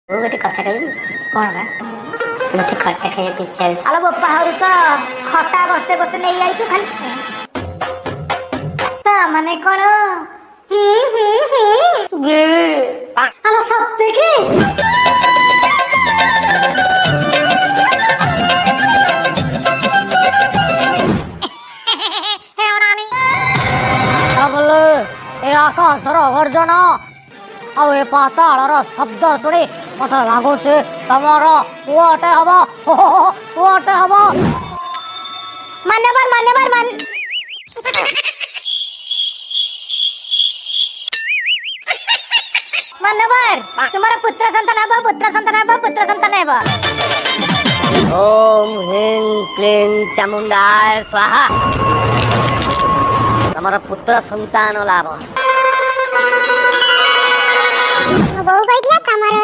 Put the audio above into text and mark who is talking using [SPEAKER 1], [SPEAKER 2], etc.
[SPEAKER 1] वो गोटे कथा कहबी कौन बा मत खट्टा खाइए पिज्जा
[SPEAKER 2] आलो बोपा हरु तो खटा बस्ते बस्ते नहीं आई तू खाली ता माने कोन आलो सत्ते की
[SPEAKER 3] बोले ए आकाशर गर्जन ଆଉ ଏ ପାତାଳର ଶବ୍ଦ ଶୁଣି ମତେ ଲାଗୁଛି ତମର ପୁଅଟେ ହବ ପୁଅଟେ ହବ।
[SPEAKER 2] मान्यवर तुम्हारा पुत्र संतान है
[SPEAKER 1] ओम ह्रीं क्लीं चामुंडाय स्वाहा तमर पुत्र संतान लाभ
[SPEAKER 2] बहु कहला तमर